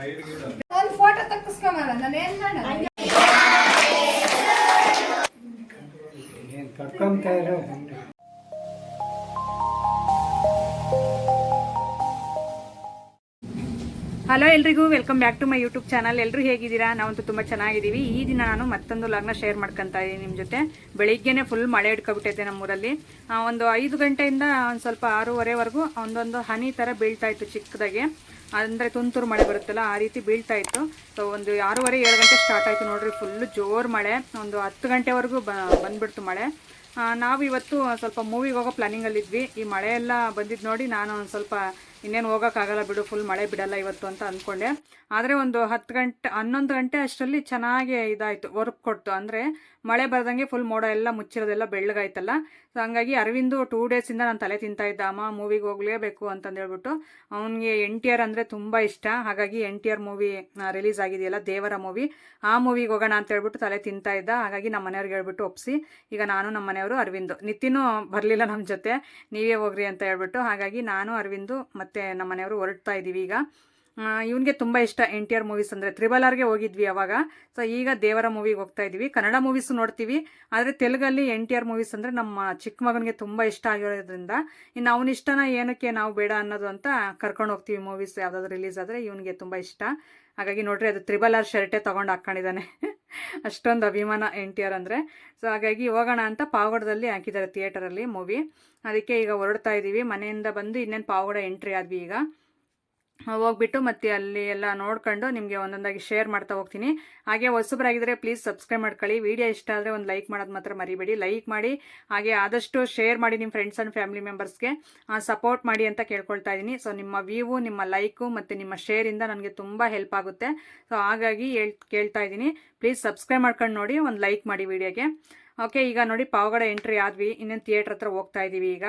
ಒಂದು ಫೋಟೋ ತಕ್ಕಿಸ್ಕೊಂಬಲ್ಲ ನಾನು ಏನ್ ಮಾಡ ಕಟ್ಕೊಂತ ಇರೋ. ಹಲೋ ಎಲ್ರಿಗೂ welcome back to my YouTube channel. ಎಲ್ಲರೂ ಹೇಗಿದ್ದೀರಾ? ನಾವಂತೂ ತುಂಬ ಚೆನ್ನಾಗಿದ್ದೀವಿ. ಈ ದಿನ ನಾನು ಮತ್ತೊಂದು ಲಾಗ್ನ ಶೇರ್ ಮಾಡ್ಕೊತಾ ಇದ್ದೀನಿ ನಿಮ್ಮ ಜೊತೆ. ಬೆಳಿಗ್ಗೆನೆ ಫುಲ್ ಮಳೆ ಹಿಡ್ಕೊಬಿಟ್ಟೈತೆ ನಮ್ಮೂರಲ್ಲಿ. ಒಂದು 5 ಗಂಟೆಯಿಂದ ಒಂದು ಸ್ವಲ್ಪ 6:30ವರೆಗೂ ಒಂದೊಂದು ಹನಿ ಥರ ಬೀಳ್ತಾ ಇತ್ತು ಚಿಕ್ಕದಾಗೆ. ಅಂದರೆ ತುಂತುರು ಮಳೆ ಬರುತ್ತಲ್ಲ ಆ ರೀತಿ ಬೀಳ್ತಾ ಇತ್ತು. ಸೊ ಒಂದು 6:30 7 ಗಂಟೆ ಸ್ಟಾರ್ಟ್ ಆಯಿತು ನೋಡ್ರಿ. ಫುಲ್ಲು ಜೋರು ಮಳೆ. ಒಂದು 10 ಗಂಟೆವರೆಗೂ ಬಂದ್ಬಿಡ್ತು ಮಳೆ. ನಾವು ಇವತ್ತು ಸ್ವಲ್ಪ ಮೂವಿಗೆ ಹೋಗೋ ಪ್ಲಾನಿಂಗಲ್ಲಿದ್ವಿ. ಈ ಮಳೆ ಎಲ್ಲ ಬಂದಿದ್ದು ನೋಡಿ ನಾನು ಒಂದು ಸ್ವಲ್ಪ ಇನ್ನೇನು ಹೋಗೋಕ್ಕಾಗಲ್ಲ ಬಿಡು, ಫುಲ್ ಮಳೆ ಬಿಡಲ್ಲ ಇವತ್ತು ಅಂತ ಅಂದ್ಕೊಂಡೆ. ಆದರೆ ಒಂದು 10 ಗಂಟೆ 11 ಗಂಟೆ ಅಷ್ಟರಲ್ಲಿ ಚೆನ್ನಾಗಿ ಇದಾಯಿತು, ವರ್ಕ್ ಕೊಡ್ತು. ಅಂದರೆ ಮಳೆ ಬರ್ದಂಗೆ ಫುಲ್ ಮೋಡ ಎಲ್ಲ ಮುಚ್ಚಿರೋದೆಲ್ಲ ಬೆಳ್ಳಗಾಯ್ತಲ್ಲ. ಸೊ ಹಂಗಾಗಿ ಅರವಿಂದು 2 ಡೇಸಿಂದ ನಾನು ತಲೆ ತಿಂತಾ ಇದ್ದ, ಅಮ್ಮ ಮೂವಿಗೆ ಹೋಗಲೇಬೇಕು ಅಂತಂದೇಳ್ಬಿಟ್ಟು. ಅವನಿಗೆ NTR ಅಂದರೆ ತುಂಬ ಇಷ್ಟ. ಹಾಗಾಗಿ NTR ಮೂವಿ ರಿಲೀಸ್ ಆಗಿದೆಯಲ್ಲ, ದೇವರ ಮೂವಿ, ಆ ಮೂವಿಗೆ ಹೋಗೋಣ ಅಂತ ಹೇಳ್ಬಿಟ್ಟು ತಲೆ ತಿಂತಾ ಇದ್ದ. ಹಾಗಾಗಿ ನಮ್ಮ ಮನೆಯವ್ರಿಗೆ ಹೇಳ್ಬಿಟ್ಟು ಒಪ್ಪಿಸಿ ಈಗ ನಾನು ನಮ್ಮ ಮನೆಯವರು ಅರವಿಂದು, ನಿತಿನೂ ಬರಲಿಲ್ಲ ನಮ್ಮ ಜೊತೆ, ನೀವೇ ಹೋಗ್ರಿ ಅಂತ ಹೇಳ್ಬಿಟ್ಟು. ಹಾಗಾಗಿ ನಾನು ಅರವಿಂದು ಮತ್ತು ನಮ್ಮ ಮನೆಯವರು ಹೊರಡ್ತಾ ಇದ್ದೀವಿ ಈಗ. ಇವನಿಗೆ ತುಂಬ ಇಷ್ಟ NTR ಮೂವೀಸ್ ಅಂದರೆ. RRRಗೆ ಹೋಗಿದ್ವಿ ಅವಾಗ. ಸೊ ಈಗ ದೇವರ ಮೂವಿಗೆ ಹೋಗ್ತಾ ಇದ್ದೀವಿ. ಕನ್ನಡ ಮೂವೀಸು ನೋಡ್ತೀವಿ, ಆದರೆ ತೆಲುಗಲ್ಲಿ NTR ಮೂವೀಸ್ ಅಂದರೆ ನಮ್ಮ ಚಿಕ್ಕ ಮಗನಿಗೆ ತುಂಬ ಇಷ್ಟ ಆಗಿರೋದ್ರಿಂದ ಇನ್ನು ಅವನ ಇಷ್ಟನ ಏನಕ್ಕೆ ನಾವು ಬೇಡ ಅನ್ನೋದು ಅಂತ ಕರ್ಕೊಂಡು ಹೋಗ್ತೀವಿ. ಮೂವೀಸ್ ಯಾವುದಾದ್ರು ರಿಲೀಸ್ ಆದರೆ ಇವನಿಗೆ ತುಂಬ ಇಷ್ಟ. ಹಾಗಾಗಿ ನೋಡ್ರಿ, ಅದು RRR ಶರ್ಟೇ ತೊಗೊಂಡು ಹಾಕ್ಕೊಂಡಿದ್ದಾನೆ. ಅಷ್ಟೊಂದು ಅಭಿಮಾನ NTR ಅಂದರೆ. ಸೊ ಹಾಗಾಗಿ ಹೋಗೋಣ ಅಂತ ಪಾವಗಡದಲ್ಲಿ ಹಾಕಿದ್ದಾರೆ ಥಿಯೇಟರಲ್ಲಿ ಮೂವಿ. ಅದಕ್ಕೆ ಈಗ ಹೊರಡ್ತಾ ಇದ್ದೀವಿ. ಮನೆಯಿಂದ ಬಂದು ಇನ್ನೇನು ಪಾವಗಡ ಎಂಟ್ರಿ ಆದ್ವಿ. ಈಗ ಹೋಗ್ಬಿಟ್ಟು ಮತ್ತೆ ಅಲ್ಲಿ ಎಲ್ಲ ನೋಡ್ಕೊಂಡು ನಿಮಗೆ ಒಂದೊಂದಾಗಿ ಶೇರ್ ಮಾಡ್ತಾ ಹೋಗ್ತೀನಿ. ಹಾಗೆ ಹೊಸಬರಾಗಿದ್ದರೆ ಪ್ಲೀಸ್ ಸಬ್ಸ್ಕ್ರೈಬ್ ಮಾಡ್ಕೊಳ್ಳಿ. ವಿಡಿಯೋ ಇಷ್ಟ ಆದರೆ ಒಂದು ಲೈಕ್ ಮಾಡೋದು ಮಾತ್ರ ಮರಿಬೇಡಿ. ಲೈಕ್ ಮಾಡಿ, ಹಾಗೆ ಆದಷ್ಟು ಶೇರ್ ಮಾಡಿ ನಿಮ್ಮ ಫ್ರೆಂಡ್ಸ್ ಆ್ಯಂಡ್ ಫ್ಯಾಮಿಲಿ ಮೆಂಬರ್ಸ್ಗೆ. ಸಪೋರ್ಟ್ ಮಾಡಿ ಅಂತ ಕೇಳ್ಕೊಳ್ತಾ ಇದ್ದೀನಿ. ಸೊ ನಿಮ್ಮ ವ್ಯೂವು, ನಿಮ್ಮ ಲೈಕು ಮತ್ತು ನಿಮ್ಮ ಶೇರಿಂದ ನನಗೆ ತುಂಬ ಹೆಲ್ಪ್ ಆಗುತ್ತೆ. ಸೊ ಹಾಗಾಗಿ ಕೇಳ್ತಾ ಇದ್ದೀನಿ, ಪ್ಲೀಸ್ ಸಬ್ಸ್ಕ್ರೈಬ್ ಮಾಡ್ಕೊಂಡು ನೋಡಿ, ಒಂದು ಲೈಕ್ ಮಾಡಿ ವಿಡಿಯೋಗೆ. ಓಕೆ, ಈಗ ನೋಡಿ ಪಾವಗಡ ಎಂಟ್ರಿ ಆದ್ವಿ. ಇನ್ನೇನು ಥಿಯೇಟ್ರ್ ಹತ್ರ ಹೋಗ್ತಾ ಇದ್ದೀವಿ ಈಗ.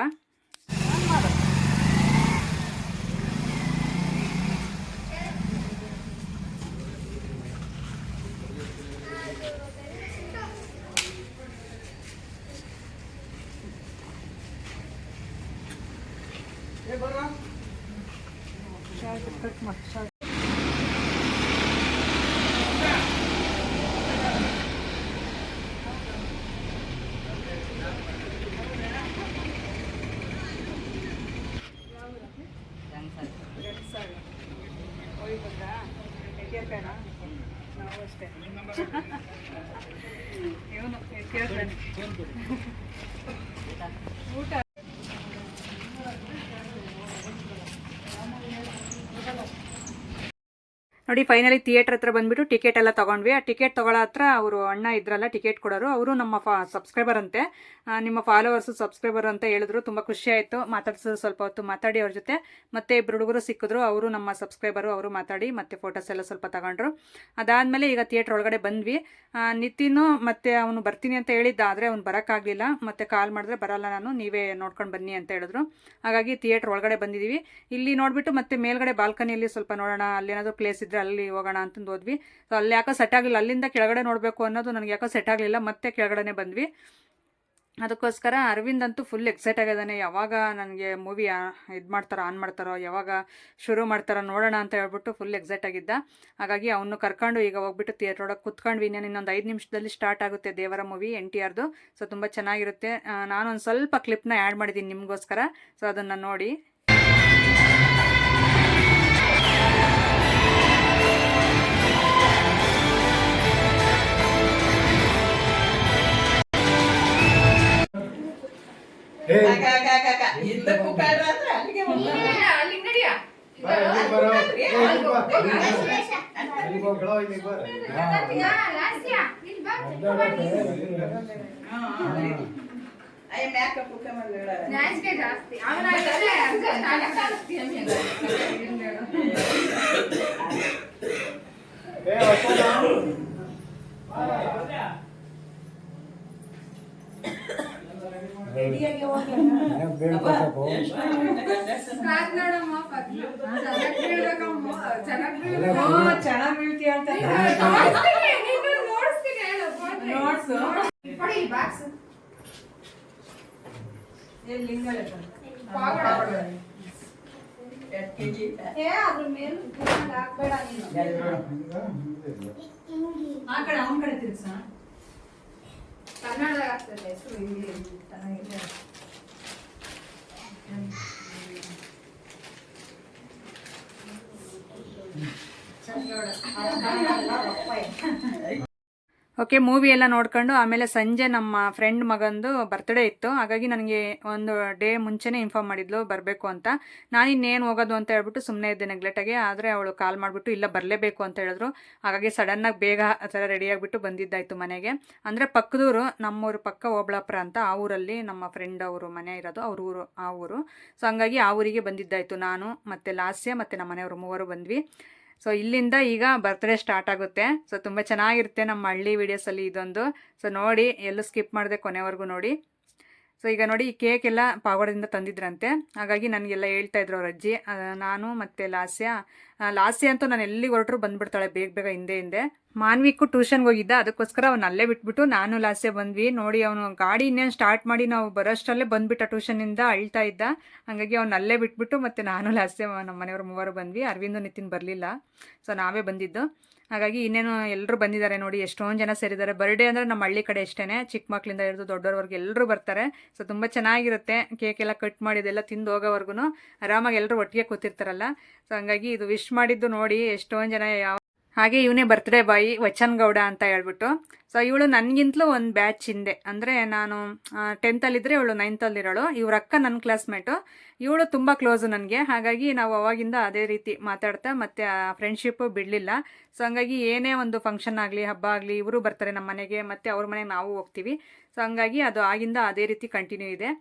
ನಾವು ಅಷ್ಟೇ ಇವನು ಊಟ ನೋಡಿ. ಫೈನಲಿ ಥಿಯೇಟರ್ ಹತ್ರ ಬಂದ್ಬಿಟ್ಟು ಟಿಕೆಟ್ ಎಲ್ಲ ತೊಗೊಂಡ್ವಿ. ಆ ಟಿಕೆಟ್ ತೊಗೊಳ್ಳೋ ಹತ್ರ ಅವರು ಅಣ್ಣ ಇದ್ರಲ್ಲ ಟಿಕೆಟ್ ಕೊಡೋರು, ಅವರು ನಮ್ಮ ಸಬ್ಸ್ಕ್ರೈಬರ್ ಅಂತೆ, ನಿಮ್ಮ ಫಾಲೋವರ್ಸು ಸಬ್ಸ್ಕ್ರೈಬರ್ ಅಂತ ಹೇಳಿದ್ರು. ತುಂಬ ಖುಷಿ ಆಯಿತು. ಮಾತಾಡ್ಸಿದ್ರು, ಸ್ವಲ್ಪ ಹೊತ್ತು ಮಾತಾಡಿ ಅವ್ರ ಜೊತೆ. ಮತ್ತೆ ಇಬ್ಬರು ಹುಡುಗರು ಸಿಕ್ಕಿದ್ರು, ಅವರು ನಮ್ಮ ಸಬ್ಸ್ಕ್ರೈಬರು. ಅವರು ಮಾತಾಡಿ ಮತ್ತೆ ಫೋಟೋಸ್ ಎಲ್ಲ ಸ್ವಲ್ಪ ತಗೊಂಡ್ರು. ಅದಾದಮೇಲೆ ಈಗ ಥಿಯೇಟ್ರ್ ಒಳಗಡೆ ಬಂದ್ವಿ. ನಿತಿನು ಮತ್ತೆ ಅವನು ಬರ್ತೀನಿ ಅಂತ ಹೇಳಿದ್ದ, ಆದರೆ ಅವ್ನು ಬರೋಕ್ಕಾಗಲಿಲ್ಲ. ಮತ್ತೆ ಕಾಲ್ ಮಾಡಿದ್ರೆ ಬರಲ್ಲ ನಾನು, ನೀವೇ ನೋಡ್ಕೊಂಡು ಬನ್ನಿ ಅಂತ ಹೇಳಿದ್ರು. ಹಾಗಾಗಿ ಥಿಯೇಟ್ರ್ ಒಳಗಡೆ ಬಂದಿದ್ದೀವಿ. ಇಲ್ಲಿ ನೋಡಿಬಿಟ್ಟು ಮತ್ತೆ ಮೇಲ್ಗಡೆ ಬಾಲ್ಕನಿಯಲ್ಲಿ ಸ್ವಲ್ಪ ನೋಡೋಣ, ಅಲ್ಲೇನಾದರೂ ಪ್ಲೇಸ್ ಇದ್ದರೆ ಅಲ್ಲಿ ಹೋಗೋಣ ಅಂತಂದು ಹೋದ್ವಿ. ಸೊ ಅಲ್ಲಿ ಯಾಕೋ ಸೆಟ್ ಆಗಲಿಲ್ಲ, ಅಲ್ಲಿಂದ ಕೆಳಗಡೆ ನೋಡಬೇಕು ಅನ್ನೋದು ನನಗೆ ಯಾಕೋ ಸೆಟ್ ಆಗಲಿಲ್ಲ. ಮತ್ತೆ ಕೆಳಗಡೆನೇ ಬಂದ್ವಿ. ಅದಕ್ಕೋಸ್ಕರ ಅರವಿಂದ್ ಅಂತೂ ಫುಲ್ ಎಕ್ಸೈಟ್ ಆಗಿದ್ದಾನೆ. ಯಾವಾಗ ನನಗೆ ಮೂವಿ ಇದು ಮಾಡ್ತಾರೋ, ಆನ್ ಮಾಡ್ತಾರೋ, ಯಾವಾಗ ಶುರು ಮಾಡ್ತಾರೋ ನೋಡೋಣ ಅಂತ ಹೇಳ್ಬಿಟ್ಟು ಫುಲ್ ಎಕ್ಸೈಟ್ ಆಗಿದ್ದ. ಹಾಗಾಗಿ ಅವನು ಕರ್ಕೊಂಡು ಈಗ ಹೋಗ್ಬಿಟ್ಟು ಥಿಯೇಟ್ರ್ ಒಳಗೆ ಕುತ್ಕೊಂಡ್ವಿ. ಇನ್ನೊಂದು 5 ನಿಮಿಷದಲ್ಲಿ ಸ್ಟಾರ್ಟ್ ಆಗುತ್ತೆ ದೇವರ ಮೂವಿ NTRದು. ಸೊ ತುಂಬ ಚೆನ್ನಾಗಿರುತ್ತೆ. ನಾನೊಂದು ಸ್ವಲ್ಪ ಕ್ಲಿಪ್ನ ಆ್ಯಡ್ ಮಾಡಿದ್ದೀನಿ ನಿಮಗೋಸ್ಕರ. ಸೊ ಅದನ್ನು ನೋಡಿ. ಚೆನ್ನಾಗಿ ಬೀಳ್ತೀಯ ಅಂತ ಅದ್ರ ಮೇಲೆ ಹಾಕ್ಬೇಡ ನೀನು. ಆ ಕಡೆ ಅವನ ಕಡೆ ತಿರ್ಗ್ಸ. ಕನ್ನಡ ಆಗ್ತದೆ ಹೆಸರು ಇಲ್ಲಿ ಚೆನ್ನಾಗಿದೆ. ಓಕೆ, ಮೂವಿ ಎಲ್ಲ ನೋಡ್ಕೊಂಡು ಆಮೇಲೆ ಸಂಜೆ ನಮ್ಮ ಫ್ರೆಂಡ್ ಮಗಂದು ಬರ್ತ್ಡೇ ಇತ್ತು. ಹಾಗಾಗಿ ನನಗೆ ಒಂದು ಡೇ ಮುಂಚೆನೇ ಇನ್ಫಾರ್ಮ್ ಮಾಡಿದ್ಲು ಬರಬೇಕು ಅಂತ. ನಾನು ಇನ್ನೇನು ಹೋಗೋದು ಅಂತ ಹೇಳ್ಬಿಟ್ಟು ಸುಮ್ಮನೆ ಇದ್ದೆ ನೆಗ್ಲೆಟಾಗಿ. ಆದರೆ ಅವಳು ಕಾಲ್ ಮಾಡಿಬಿಟ್ಟು ಇಲ್ಲ ಬರಲೇಬೇಕು ಅಂತ ಹೇಳಿದ್ರು. ಹಾಗಾಗಿ ಸಡನ್ನಾಗಿ ಬೇಗ ಆ ಥರ ರೆಡಿಯಾಗಿಬಿಟ್ಟು ಬಂದಿದ್ದಾಯಿತು ಮನೆಗೆ. ಅಂದರೆ ಪಕ್ಕದೂರು, ನಮ್ಮೂರು ಪಕ್ಕ ಓಬಳಾಪುರ ಅಂತ, ಆ ಊರಲ್ಲಿ ನಮ್ಮ ಫ್ರೆಂಡ್ ಅವರು ಮನೆ ಇರೋದು, ಅವ್ರ ಊರು ಆ ಊರು. ಸೊ ಹಂಗಾಗಿ ಆ ಊರಿಗೆ ಬಂದಿದ್ದಾಯಿತು. ನಾನು ಮತ್ತು ಲಾಸ್ಯ ಮತ್ತು ನಮ್ಮ ಮನೆಯವರು ಮೂವರು ಬಂದ್ವಿ. ಸೊ ಇಲ್ಲಿಂದ ಈಗ ಬರ್ತ್ಡೇ ಸ್ಟಾರ್ಟ್ ಆಗುತ್ತೆ. ಸೊ ತುಂಬ ಚೆನ್ನಾಗಿರುತ್ತೆ ನಮ್ಮ ಹಳ್ಳಿ ವೀಡಿಯೋಸಲ್ಲಿ ಇದೊಂದು. ಸೊ ನೋಡಿ, ಎಲ್ಲೂ ಸ್ಕಿಪ್ ಮಾಡಿದೆ, ಕೊನೆವರೆಗೂ ನೋಡಿ. ಸೊ ಈಗ ನೋಡಿ, ಈ ಕೇಕ್ ಎಲ್ಲ ಪಾವಗಡದಿಂದ ತಂದಿದ್ರಂತೆ. ಹಾಗಾಗಿ ನನಗೆಲ್ಲ ಹೇಳ್ತಾ ಇದ್ರು ಅವ್ರ ಅಜ್ಜಿ. ನಾನು ಮತ್ತು ಲಾಸ್ಯ ಅಂತೂ ನಾನು ಎಲ್ಲಿಗೆ ಹೊರಟ್ರು ಬಂದುಬಿಡ್ತಾಳೆ ಬೇಗ ಹಿಂದೆ. ಮಾನ್ವಿಕ್ಕು ಟ್ಯೂಷನ್ಗೆ ಹೋಗಿದ್ದ, ಅದಕ್ಕೋಸ್ಕರ ಅವ್ನು ಅಲ್ಲೇ ಬಿಟ್ಬಿಟ್ಟು ನಾನು ಲಾಸ್ಯ ಬಂದ್ವಿ. ನೋಡಿ, ಅವನು ಗಾಡಿ ಇನ್ನೇನು ಸ್ಟಾರ್ಟ್ ಮಾಡಿ ನಾವು ಬರೋಷ್ಟಲ್ಲೇ ಬಂದುಬಿಟ್ಟ ಟ್ಯೂಷನಿಂದ, ಅಳ್ತಾ ಇದ್ದ. ಹಾಗಾಗಿ ಅವ್ನು ಅಲ್ಲೇ ಬಿಟ್ಬಿಟ್ಟು ಮತ್ತು ನಾನು ಲಾಸ್ಯ ನಮ್ಮ ಮನೆಯವರು ಮೂವರು ಬಂದ್ವಿ. ಅರವಿಂದು ನಿತಿನ್ ಬರಲಿಲ್ಲ, ಸೊ ನಾವೇ ಬಂದಿದ್ದು. ಹಾಗಾಗಿ ಇನ್ನೇನು ಎಲ್ಲರೂ ಬಂದಿದ್ದಾರೆ ನೋಡಿ, ಎಷ್ಟೊಂದು ಜನ ಸೇರಿದ್ದಾರೆ. ಬರ್ಡೇ ಅಂದರೆ ನಮ್ಮ ಹಳ್ಳಿ ಕಡೆ ಅಷ್ಟೇ, ಚಿಕ್ಕ ಮಕ್ಕಳಿಂದ ಹಿಡಿದು ದೊಡ್ಡವ್ರವರೆಗೆ ಎಲ್ಲರೂ ಬರ್ತಾರೆ. ಸೊ ತುಂಬ ಚೆನ್ನಾಗಿರುತ್ತೆ. ಕೇಕ್ ಎಲ್ಲ ಕಟ್ ಮಾಡಿದೆಲ್ಲ ತಿಂದು ಹೋಗೋವರೆಗೂ ಆರಾಮಾಗಿ ಎಲ್ಲರೂ ಒಟ್ಟಿಗೆ ಕೂತಿರ್ತಾರಲ್ಲ. ಸೊ ಹಂಗಾಗಿ ಇದು ವಿಶ್ ಮಾಡಿದ್ದು ನೋಡಿ ಎಷ್ಟೊಂದು ಜನ. ಹಾಗೆ ಇವನೇ ಬರ್ತ್ಡೇ ಬಾಯಿ ವಚನ್ ಗೌಡ ಅಂತ ಹೇಳ್ಬಿಟ್ಟು. ಸೊ ಇವಳು ನನಗಿಂತಲೂ ಒಂದು ಬ್ಯಾಚ್ ಹಿಂದೆ, ಅಂದರೆ ನಾನು 10th ಇವಳು 9th ಇವ್ರ ಅಕ್ಕ ನನ್ನ ಕ್ಲಾಸ್ಮೇಟು. ಇವಳು ತುಂಬ ಕ್ಲೋಸು ನನಗೆ. ಹಾಗಾಗಿ ನಾವು ಅವಾಗಿಂದ ಅದೇ ರೀತಿ ಮಾತಾಡ್ತಾ ಮತ್ತು ಆ ಫ್ರೆಂಡ್ಶಿಪ್ಪು ಬಿಡಲಿಲ್ಲ. ಸೊ ಹಂಗಾಗಿ ಏನೇ ಒಂದು ಫಂಕ್ಷನ್ ಆಗಲಿ, ಹಬ್ಬ ಆಗಲಿ, ಇವರು ಬರ್ತಾರೆ ನಮ್ಮ ಮನೆಗೆ, ಮತ್ತು ಅವ್ರ ಮನೆಗೆ ನಾವು ಹೋಗ್ತೀವಿ. ಸೊ ಹಂಗಾಗಿ ಅದು ಆಗಿಂದ ಅದೇ ರೀತಿ ಕಂಟಿನ್ಯೂ ಇದೆ.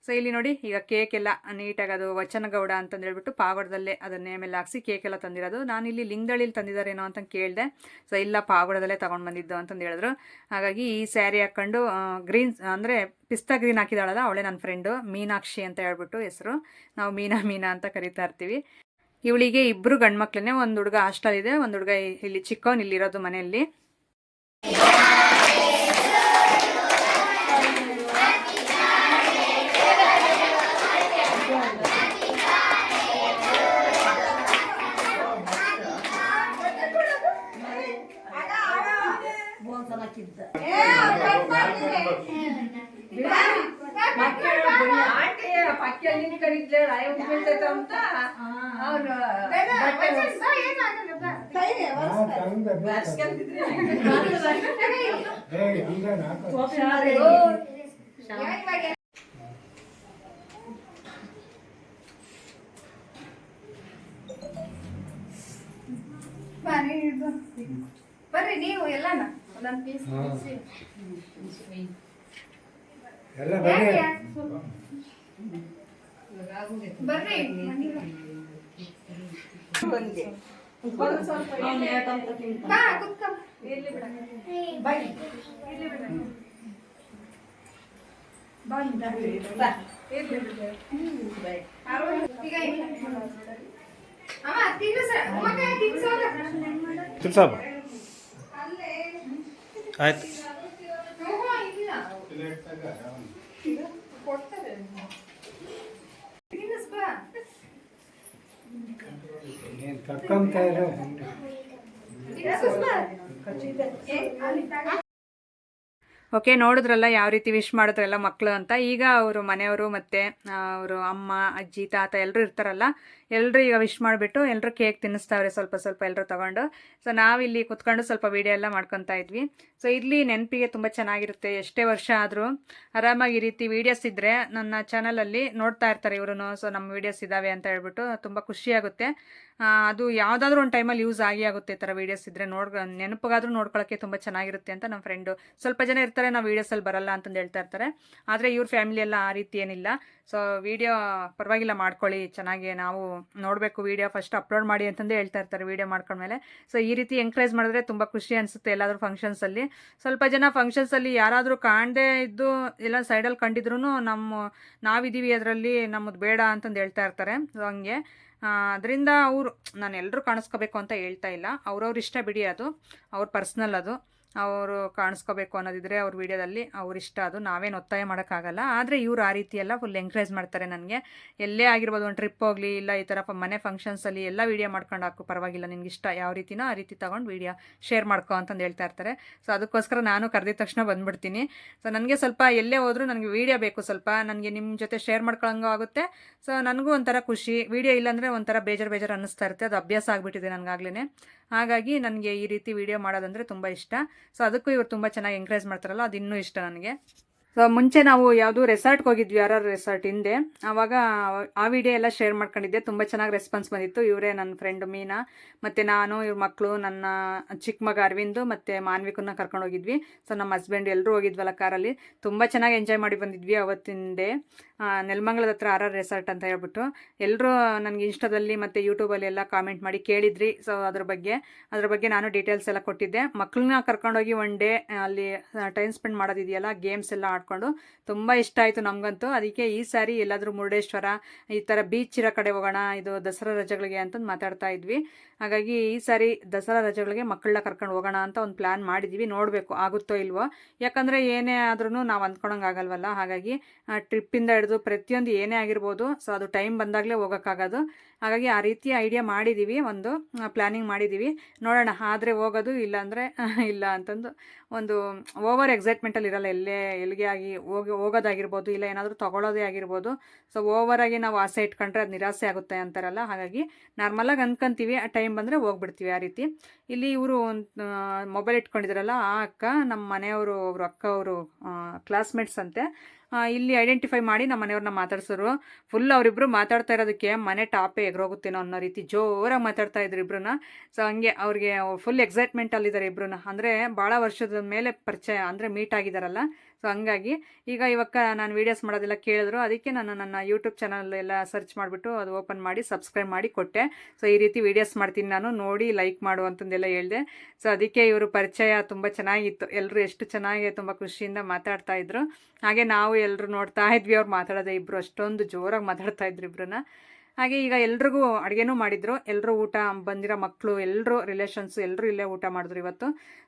ಸೊ ಇಲ್ಲಿ ನೋಡಿ, ಈಗ ಕೇಕ್ ಎಲ್ಲ ನೀಟಾಗಿ ಅದು ವಚನಗೌಡ ಅಂತಂದು ಹೇಳ್ಬಿಟ್ಟು ಪಾವಗಡದಲ್ಲೇ ಅದನ್ನೇ ಮೇಲೆ ಹಾಕ್ಸಿ ಕೇಕ್ ಎಲ್ಲ ತಂದಿರೋದು. ನಾನು ಇಲ್ಲಿ ಲಿಂಗದಳ್ಳಿಲಿ ತಂದಿದ್ದಾರೇನೋ ಅಂತ ಕೇಳಿದೆ. ಸೊ ಇಲ್ಲ, ಪಾವಗಡದಲ್ಲೇ ತೊಗೊಂಡು ಬಂದಿದ್ದು ಅಂತಂದು ಹೇಳಿದ್ರು. ಹಾಗಾಗಿ ಈ ಸ್ಯಾರಿ ಹಾಕ್ಕೊಂಡು ಗ್ರೀನ್ ಅಂದರೆ ಪಿಸ್ತಾ ಗ್ರೀನ್ ಹಾಕಿದಾಳಲ್ಲ, ಅವಳೇ ನನ್ನ ಫ್ರೆಂಡು ಮೀನಾಕ್ಷಿ ಅಂತ ಹೇಳ್ಬಿಟ್ಟು ಹೆಸರು. ನಾವು ಮೀನಾ ಅಂತ ಕರಿತಾ ಇರ್ತೀವಿ. ಇವಳಿಗೆ ಇಬ್ಬರು ಗಂಡು ಮಕ್ಕಳನ್ನೇ, ಒಂದು ಹುಡುಗ ಹಾಸ್ಟೆಲ್ ಇದೆ, ಒಂದು ಹುಡುಗ ಇಲ್ಲಿ ಚಿಕ್ಕವನು ಇಲ್ಲಿರೋದು ಮನೆಯಲ್ಲಿ. ಬರ್ರಿ ನೀವು ಎಲ್ಲಾನ ಒಂದೊಂದು ಪೀಸ್ ಬರ್ರಿ. ಆಯ್ತು. ಓಕೆ, ನೋಡಿದ್ರಲ್ಲ ಯಾವ ರೀತಿ ವಿಶ್ ಮಾಡಿದ್ರಲ್ಲ ಮಕ್ಕಳು ಅಂತ. ಈಗ ಅವರು ಮನೆಯವರು ಮತ್ತು ಅವರು ಅಮ್ಮ, ಅಜ್ಜಿ, ತಾತ ಎಲ್ಲರೂ ಇರ್ತಾರಲ್ಲ, ಎಲ್ಲರೂ ಈಗ ವಿಶ್ ಮಾಡಿಬಿಟ್ಟು ಎಲ್ಲರೂ ಕೇಕ್ ತಿನ್ನಿಸ್ತಾವ್ರೆ ಸ್ವಲ್ಪ ಎಲ್ಲರೂ ತೊಗೊಂಡು. ಸೊ ನಾವಿಲ್ಲಿ ಕುತ್ಕೊಂಡು ಸ್ವಲ್ಪ ವೀಡಿಯೋ ಎಲ್ಲ ಮಾಡ್ಕೊತಾ ಇದ್ವಿ. ಸೊ ಇಲ್ಲಿ ನೆನಪಿಗೆ ತುಂಬ ಚೆನ್ನಾಗಿರುತ್ತೆ. ಎಷ್ಟೇ ವರ್ಷ ಆದರೂ ಆರಾಮಾಗಿ ಈ ರೀತಿ ವೀಡಿಯೋಸ್ ಇದ್ದರೆ ನನ್ನ ಚಾನಲಲ್ಲಿ ನೋಡ್ತಾ ಇರ್ತಾರೆ ಇವರು. ಸೊ ನಮ್ಮ ವೀಡಿಯೋಸ್ ಇದ್ದಾವೆ ಅಂತ ಹೇಳ್ಬಿಟ್ಟು ತುಂಬ ಖುಷಿಯಾಗುತ್ತೆ. ಅದು ಯಾವುದಾದ್ರೂ ಒಂದು ಟೈಮಲ್ಲಿ ಯೂಸ್ ಆಗುತ್ತೆ ಈ ಥರ ವೀಡಿಯೋಸ್ ಇದ್ದರೆ. ನೆನಪಿಗಾದ್ರೂ ನೋಡ್ಕೊಳ್ಳೋಕ್ಕೆ ತುಂಬ ಚೆನ್ನಾಗಿರುತ್ತೆ ಅಂತ ನಮ್ಮ ಫ್ರೆಂಡು ಸ್ವಲ್ಪ ಜನ ಇರ್ತಾರೆ, ನಾವು ವೀಡಿಯೋಸಲ್ಲಿ ಬರಲ್ಲ ಅಂತಂದು ಹೇಳ್ತಾ ಇರ್ತಾರೆ. ಆದರೆ ಇವ್ರ ಫ್ಯಾಮಿಲಿ ಎಲ್ಲ ಆ ರೀತಿ ಏನಿಲ್ಲ. ಸೊ ವೀಡಿಯೋ ಪರವಾಗಿಲ್ಲ ಮಾಡ್ಕೊಳ್ಳಿ, ಚೆನ್ನಾಗಿ ನಾವು ನೋಡಬೇಕು, ವೀಡಿಯೋ ಫಸ್ಟ್ ಅಪ್ಲೋಡ್ ಮಾಡಿ ಅಂತಂದೇ ಹೇಳ್ತಾ ಇರ್ತಾರೆ ವೀಡಿಯೋ ಮಾಡ್ಕೊಂಡ್ಮೇಲೆ. ಸೊ ಈ ರೀತಿ ಎಂಕರೇಜ್ ಮಾಡಿದ್ರೆ ತುಂಬ ಖುಷಿ ಅನಿಸುತ್ತೆ. ಎಲ್ಲಾದರೂ ಫಂಕ್ಷನ್ಸಲ್ಲಿ ಸ್ವಲ್ಪ ಜನ ಫಂಕ್ಷನ್ಸಲ್ಲಿ ಯಾರಾದರೂ ಕಾಣದೇ ಇದ್ದು ಎಲ್ಲ ಸೈಡಲ್ಲಿ ಕಂಡಿದ್ರು ನಾವಿದ್ದೀವಿ ಅದರಲ್ಲಿ, ನಮ್ಮದು ಬೇಡ ಅಂತಂದು ಹೇಳ್ತಾ ಇರ್ತಾರೆ. ಸೊ ಹಂಗೆ ಅದರಿಂದ ನಾನು ಎಲ್ಲರೂ ಕಾಣಿಸ್ಕೋಬೇಕು ಅಂತ ಹೇಳ್ತಾ ಇಲ್ಲ, ಅವ್ರವ್ರ ಇಷ್ಟ ಬಿಡಿ, ಅದು ಅವ್ರ ಪರ್ಸ್ನಲ್ ಅದು. ಅವರು ಕಾಣಿಸ್ಕೋಬೇಕು ಅನ್ನೋದಿದ್ರೆ ಅವ್ರ ವಿಡಿಯೋದಲ್ಲಿ ಅವ್ರ ಇಷ್ಟ, ಅದು ನಾವೇನು ಒತ್ತಾಯ ಮಾಡೋಕ್ಕಾಗಲ್ಲ. ಆದರೆ ಇವ್ರು ಆ ರೀತಿ ಎಲ್ಲ ಫುಲ್ ಎಂಕರೇಜ್ ಮಾಡ್ತಾರೆ ನನಗೆ. ಎಲ್ಲೇ ಆಗಿರ್ಬೋದು, ಒಂದು ಟ್ರಿಪ್ ಹೋಗಲಿ ಇಲ್ಲ ಈ ಥರ ಮನೆ ಫಂಕ್ಷನ್ಸಲ್ಲಿ ಎಲ್ಲ ವೀಡಿಯೋ ಮಾಡ್ಕೊಂಡು ಹಾಕು, ಪರವಾಗಿಲ್ಲ, ನಿನ್ಗೆ ಇಷ್ಟ ಯಾವ ರೀತಿನೋ ಆ ರೀತಿ ತೊಗೊಂಡು ವೀಡಿಯೋ ಶೇರ್ ಮಾಡ್ಕೊ ಅಂತಂದು ಹೇಳ್ತಾ ಇರ್ತಾರೆ. ಸೊ ಅದಕ್ಕೋಸ್ಕರ ನಾನು ಕರೆದಿದ ತಕ್ಷಣ ಬಂದುಬಿಡ್ತೀನಿ. ಸೊ ನನಗೆ ಸ್ವಲ್ಪ ಎಲ್ಲೇ ಹೋದರೂ ನನಗೆ ವೀಡಿಯೋ ಬೇಕು, ಸ್ವಲ್ಪ ನನಗೆ ನಿಮ್ಮ ಜೊತೆ ಶೇರ್ ಮಾಡ್ಕೊಳ್ಳೋಂಗೂ ಆಗುತ್ತೆ. ಸೊ ನನಗೂ ಒಂಥರ ಖುಷಿ, ವೀಡಿಯೋ ಇಲ್ಲಾಂದರೆ ಒಂಥರ ಬೇಜಾರು ಅನ್ನಿಸ್ತಾ ಇರುತ್ತೆ. ಅದು ಅಭ್ಯಾಸ ಆಗಿಬಿಟ್ಟಿದೆ ನನಗಾಗ್ಲೇ. ಹಾಗಾಗಿ ನನಗೆ ಈ ರೀತಿ ವೀಡಿಯೋ ಮಾಡೋದಂದರೆ ತುಂಬ ಇಷ್ಟ. ಸೊ ಅದಕ್ಕೂ ಇವರು ತುಂಬ ಚೆನ್ನಾಗಿ ಎಂಕರೇಜ್ ಮಾಡ್ತಾರಲ್ಲ, ಅದು ಇನ್ನೂ ಇಷ್ಟ ನನಗೆ. ಸೊ ಮುಂಚೆ ನಾವು ಯಾವುದೂ ರೆಸಾರ್ಟ್ಗೆ ಹೋಗಿದ್ವಿ, RR ರೆಸಾರ್ಟ್ ಹಿಂದೆ. ಆವಾಗ ಆ ವಿಡಿಯೋ ಎಲ್ಲ ಶೇರ್ ಮಾಡ್ಕೊಂಡಿದ್ದೆ, ತುಂಬ ಚೆನ್ನಾಗಿ ರೆಸ್ಪಾನ್ಸ್ ಬಂದಿತ್ತು. ಇವರೇ ನನ್ನ ಫ್ರೆಂಡ್ ಮೀನಾ ಮತ್ತು ನಾನು, ಇವ್ರ ಮಕ್ಕಳು, ನನ್ನ ಚಿಕ್ಕ ಮಗ ಅರವಿಂದು ಮತ್ತು ಮಾನ್ವಿಕನ್ನ ಕರ್ಕೊಂಡು ಹೋಗಿದ್ವಿ. ಸೊ ನಮ್ಮ ಹಸ್ಬೆಂಡ್ ಎಲ್ಲರೂ ಹೋಗಿದ್ವಲ್ಲ ಕಾರಲ್ಲಿ, ತುಂಬ ಚೆನ್ನಾಗಿ ಎಂಜಾಯ್ ಮಾಡಿ ಬಂದಿದ್ವಿ ಅವತ್ತಿನ ಡೇ. ನೆಲಮಂಗಲದ ಹತ್ರ RR ರೆಸಾರ್ಟ್ ಅಂತ ಹೇಳ್ಬಿಟ್ಟು ಎಲ್ಲರೂ ನನಗೆ ಇನ್ಸ್ಟಾದಲ್ಲಿ ಮತ್ತು ಯೂಟ್ಯೂಬಲ್ಲಿ ಎಲ್ಲ ಕಾಮೆಂಟ್ ಮಾಡಿ ಕೇಳಿದ್ರಿ. ಸೊ ಅದ್ರ ಬಗ್ಗೆ ನಾನು ಡೀಟೇಲ್ಸ್ ಎಲ್ಲ ಕೊಟ್ಟಿದ್ದೆ. ಮಕ್ಕಳನ್ನ ಕರ್ಕೊಂಡೋಗಿ ಒನ್ ಡೇ ಅಲ್ಲಿ ಟೈಮ್ ಸ್ಪೆಂಡ್ ಮಾಡೋದಿದೆಯಲ್ಲ, ಗೇಮ್ಸ್ ಎಲ್ಲ ಆಡ್ಕೊಂಡು ತುಂಬ ಇಷ್ಟ ಆಯಿತು ನಮಗಂತೂ. ಅದಕ್ಕೆ ಈ ಸಾರಿ ಎಲ್ಲಾದರೂ ಮುರುಡೇಶ್ವರ ಈ ಥರ ಬೀಚ್ ಇರೋ ಕಡೆ ಹೋಗೋಣ, ಇದು ದಸರಾ ರಜೆಗಳಿಗೆ ಅಂತಂದು ಮಾತಾಡ್ತಾ ಇದ್ವಿ. ಹಾಗಾಗಿ ಈ ಸಾರಿ ದಸರಾ ರಜೆಗಳಿಗೆ ಮಕ್ಕಳನ್ನ ಕರ್ಕೊಂಡು ಹೋಗೋಣ ಅಂತ ಒಂದು ಪ್ಲ್ಯಾನ್ ಮಾಡಿದ್ವಿ. ನೋಡಬೇಕು ಆಗುತ್ತೋ ಇಲ್ವೋ, ಯಾಕಂದರೆ ಏನೇ ಆದ್ರೂ ನಾವು ಅಂದ್ಕೊಳಂಗೆ ಆಗಲ್ವಲ್ಲ. ಹಾಗಾಗಿ ಟ್ರಿಪ್ಪಿಂದ ಹಿಡಿದು ಪ್ರತಿಯೊಂದು ಏನೇ ಆಗಿರ್ಬೋದು, ಸೊ ಅದು ಟೈಮ್ ಬಂದಾಗಲೇ ಹೋಗೋಕ್ಕಾಗೋದು. ಹಾಗಾಗಿ ಆ ರೀತಿ ಐಡಿಯಾ ಮಾಡಿದ್ದೀವಿ, ಒಂದು ಪ್ಲ್ಯಾನಿಂಗ್ ಮಾಡಿದ್ದೀವಿ. ನೋಡೋಣ, ಆದರೆ ಹೋಗೋದು, ಇಲ್ಲಾಂದರೆ ಇಲ್ಲ ಅಂತಂದು ಒಂದು ಓವರ್ ಎಕ್ಸೈಟ್ಮೆಂಟಲ್ಲಿ ಇರಲ್ಲ. ಎಲ್ಲಿಗೆ ಆಗಿ ಹೋಗೋದಾಗಿರ್ಬೋದು, ಇಲ್ಲ ಏನಾದರೂ ತೊಗೊಳೋದೇ ಆಗಿರ್ಬೋದು. ಸೊ ಓವರಾಗಿ ನಾವು ಆಸೆ ಇಟ್ಕೊಂಡ್ರೆ ಅದು ನಿರಾಸೆ ಆಗುತ್ತೆ ಅಂತಾರಲ್ಲ. ಹಾಗಾಗಿ ನಾರ್ಮಲಾಗಿ ಅಂದ್ಕೊಂತೀವಿ, ಆ ಟೈಮ್ ಬಂದರೆ ಹೋಗ್ಬಿಡ್ತೀವಿ ಆ ರೀತಿ. ಇಲ್ಲಿ ಇವರು ಮೊಬೈಲ್ ಇಟ್ಕೊಂಡಿದ್ರಲ್ಲ, ಆ ಅಕ್ಕ ನಮ್ಮ ಮನೆಯವರು, ಅವರು ಅಕ್ಕ ಅವರು ಕ್ಲಾಸ್ಮೇಟ್ಸ್ ಅಂತೆ. ಇಲ್ಲಿ ಐಡೆಂಟಿಫೈ ಮಾಡಿ ನಮ್ಮ ಮನೆಯವ್ರನ್ನ ಮಾತಾಡ್ಸೋರು. ಫುಲ್ ಅವರಿಬ್ಬರು ಮಾತಾಡ್ತಾ ಇರೋದಕ್ಕೆ ಮನೆ ಟಾಪೇ ಎಗರೋಗುತ್ತೇನೋ ಅನ್ನೋ ರೀತಿ ಜೋರಾಗಿ ಮಾತಾಡ್ತಾ ಇದ್ರು ಇಬ್ರನ್ನ. ಸೊ ಹಂಗೆ ಅವ್ರಿಗೆ ಫುಲ್ ಎಕ್ಸೈಟ್ಮೆಂಟಲ್ಲಿದ್ದಾರೆ ಇಬ್ರನ್ನ. ಅಂದರೆ ಭಾಳ ವರ್ಷದ ಮೇಲೆ ಪರಿಚಯ, ಅಂದರೆ ಮೀಟ್ ಆಗಿದ್ದಾರಲ್ಲ. ಸೊ ಹಂಗಾಗಿ ಇವಾಗ ನಾನು ವೀಡಿಯೋಸ್ ಮಾಡೋದೆಲ್ಲ ಕೇಳಿದ್ರು. ಅದಕ್ಕೆ ನಾನು ನನ್ನ ಯೂಟ್ಯೂಬ್ ಚಾನಲ್ ಎಲ್ಲ ಸರ್ಚ್ ಮಾಡಿಬಿಟ್ಟು ಅದು ಓಪನ್ ಮಾಡಿ ಸಬ್ಸ್ಕ್ರೈಬ್ ಮಾಡಿ ಕೊಟ್ಟೆ. ಸೊ ಈ ರೀತಿ ವೀಡಿಯೋಸ್ ಮಾಡ್ತೀನಿ ನಾನು, ನೋಡಿ ಲೈಕ್ ಮಾಡು ಅಂತಂದೆಲ್ಲ ಹೇಳಿದೆ. ಸೊ ಅದಕ್ಕೆ ಇವರು ಪರಿಚಯ ತುಂಬ ಚೆನ್ನಾಗಿತ್ತು. ಎಲ್ಲರೂ ಎಷ್ಟು ಚೆನ್ನಾಗಿ ತುಂಬ ಖುಷಿಯಿಂದ ಮಾತಾಡ್ತಾ ಇದ್ರು. ಹಾಗೆ ನಾವು ಎಲ್ಲರೂ ನೋಡ್ತಾ ಇದ್ವಿ ಅವ್ರು ಮಾತಾಡೋದೇ. ಇಬ್ಬರು ಅಷ್ಟೊಂದು ಜೋರಾಗಿ ಮಾತಾಡ್ತಾ ಇದ್ರು ಇಬ್ಬರನ್ನ. ಹಾಗೆ ಈಗ ಎಲ್ರಿಗೂ ಅಡುಗೆನೂ ಮಾಡಿದ್ರು. ಎಲ್ಲರೂ ಊಟ, ಬಂದಿರೋ ಮಕ್ಕಳು ಎಲ್ಲರೂ, ರಿಲೇಷನ್ಸು ಎಲ್ಲರೂ ಇಲ್ಲೇ ಊಟ ಮಾಡಿದ್ರು ಇವತ್ತು.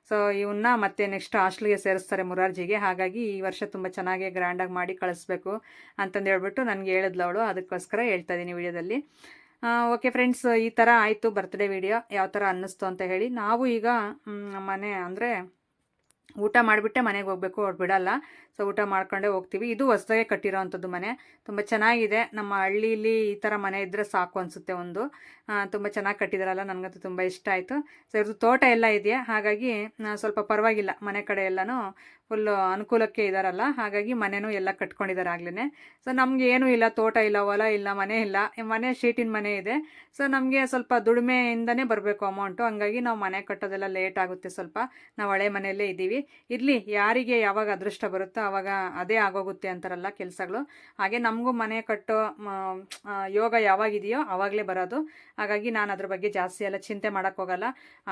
ಸೊ ಇವನ್ನ ಮತ್ತೆ ನೆಕ್ಸ್ಟ್ ಹಾಸ್ಟೆಲ್ಗೆ ಸೇರಿಸ್ತಾರೆ ಮುರಾರ್ಜಿಗೆ. ಹಾಗಾಗಿ ಈ ವರ್ಷ ತುಂಬ ಚೆನ್ನಾಗಿ ಗ್ರ್ಯಾಂಡಾಗಿ ಮಾಡಿ ಕಳಿಸ್ಬೇಕು ಅಂತಂದು ಹೇಳ್ಬಿಟ್ಟು ನನಗೆ ಹೇಳಿದ್ಲು ಅವಳು. ಅದಕ್ಕೋಸ್ಕರ ಹೇಳ್ತಾ ಇದ್ದೀನಿ ವಿಡಿಯೋದಲ್ಲಿ. ಓಕೆ ಫ್ರೆಂಡ್ಸ್, ಈ ಥರ ಆಯಿತು ಬರ್ತ್ಡೇ ವಿಡಿಯೋ. ಯಾವ ಥರ ಅನ್ನಿಸ್ತು ಅಂತ ಹೇಳಿ. ನಾವು ಈಗ ಮನೆ ಅಂದರೆ ಊಟ ಮಾಡಿಬಿಟ್ಟೆ ಮನೆಗೆ ಹೋಗಬೇಕು, ಅವ್ರು ಬಿಡಲ್ಲ. ಸೊ ಊಟ ಮಾಡ್ಕೊಂಡೇ ಹೋಗ್ತೀವಿ. ಇದು ಹೊಸದಾಗೆ ಕಟ್ಟಿರೋ ಅಂಥದ್ದು ಮನೆ, ತುಂಬ ಚೆನ್ನಾಗಿದೆ. ನಮ್ಮ ಹಳ್ಳಿಲಿ ಈ ಥರ ಮನೆ ಇದ್ದರೆ ಸಾಕು ಅನಿಸುತ್ತೆ. ಒಂದು ತುಂಬ ಚೆನ್ನಾಗಿ ಕಟ್ಟಿದಾರಲ್ಲ, ನನಗಂತೂ ತುಂಬ ಇಷ್ಟ ಆಯಿತು. ಸೊ ಇವ್ರದ್ದು ತೋಟ ಎಲ್ಲ ಇದೆಯಾ, ಹಾಗಾಗಿ ಸ್ವಲ್ಪ ಪರವಾಗಿಲ್ಲ, ಮನೆ ಕಡೆ ಎಲ್ಲನೂ ಫುಲ್ಲು ಅನುಕೂಲಕ್ಕೆ ಇದ್ದಾರಲ್ಲ. ಹಾಗಾಗಿ ಮನೆಯೂ ಎಲ್ಲ ಕಟ್ಕೊಂಡಿದ್ದಾರೆ ಆಗ್ಲೇ. ಸೊ ನಮಗೆ ಏನೂ ಇಲ್ಲ, ತೋಟ ಇಲ್ಲ, ಹೊಲ ಇಲ್ಲ, ಮನೆ ಇಲ್ಲ. ಮನೆ ಶೀಟಿನ ಮನೆ ಇದೆ. ಸೊ ನಮಗೆ ಸ್ವಲ್ಪ ದುಡಿಮೆಯಿಂದನೇ ಬರಬೇಕು ಅಮೌಂಟು. ಹಂಗಾಗಿ ನಾವು ಮನೆ ಕಟ್ಟೋದೆಲ್ಲ ಲೇಟ್ ಆಗುತ್ತೆ ಸ್ವಲ್ಪ. ನಾವು ಹಳೆ ಮನೆಯಲ್ಲೇ ಇದ್ದೀವಿ. ಇರಲಿ, ಯಾರಿಗೆ ಯಾವಾಗ ಅದೃಷ್ಟ ಬರುತ್ತೋ ಆವಾಗ ಅದೇ ಆಗೋಗುತ್ತೆ ಅಂತಾರಲ್ಲ ಕೆಲಸಗಳು. ಹಾಗೆ ನಮಗೂ ಮನೆ ಕಟ್ಟೋ ಯೋಗ ಯಾವಾಗಿದೆಯೋ ಆವಾಗಲೇ ಬರೋದು. ಹಾಗಾಗಿ ನಾನು ಅದ್ರ ಬಗ್ಗೆ ಜಾಸ್ತಿ ಎಲ್ಲ ಚಿಂತೆ ಮಾಡೋಕ್ಕೋಗಲ್ಲ.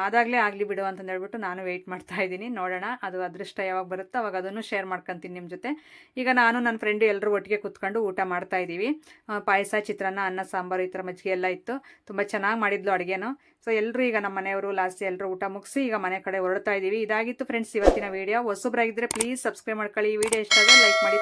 ಆದಾಗಲೇ ಆಗಲಿ ಬಿಡು ಅಂತಂದು ಹೇಳ್ಬಿಟ್ಟು ನಾನು ವೆಯ್ಟ್ ಮಾಡ್ತಾ ಇದ್ದೀನಿ. ನೋಡೋಣ, ಅದು ಅದೃಷ್ಟ ಯಾವಾಗ ಬರುತ್ತೋ ಅವಾಗ ಅದನ್ನು ಶೇರ್ ಮಾಡ್ಕೊತೀನಿ ನಿಮ್ಮ ಜೊತೆ. ಈಗ ನಾನು ನನ್ನ ಫ್ರೆಂಡು ಎಲ್ಲರೂ ಒಟ್ಟಿಗೆ ಕೂತ್ಕೊಂಡು ಊಟ ಮಾಡ್ತಾ ಇದ್ದೀವಿ. ಪಾಯಸ, ಚಿತ್ರಾನ್ನ, ಅನ್ನ, ಸಾಂಬಾರು, ಈ ಥರ ಮಜ್ಜಿಗೆ ಎಲ್ಲ ಇತ್ತು. ತುಂಬ ಚೆನ್ನಾಗಿ ಮಾಡಿದ್ಲು ಅಡುಗೆನೂ. ಸೊ ಎಲ್ಲರೂ ಈಗ ನಮ್ಮ ಮನೆಯವರು ಲಾಸ್ಟ್ ಎಲ್ಲರೂ ಊಟ ಮುಗಿಸಿ ಈಗ ಮನೆ ಕಡೆ ಹೊರಡ್ತಾ ಇದ್ದೀವಿ. ಇದಾಗಿತ್ತು ಫ್ರೆಂಡ್ಸ್ ಇವತ್ತಿನ ವೀಡಿಯೋ. ಹೊಸಬ್ರಾಗಿದ್ದರೆ ಪ್ಲೀಸ್ ಸಬ್ಸ್ಕ್ರೈಬ್ ಮಾಡ್ಕೊಳ್ಳಿ. ಈ ವಿಡಿಯೋ ಇಷ್ಟ ಆದರೆ ಲೈಕ್ ಮಾಡಿ.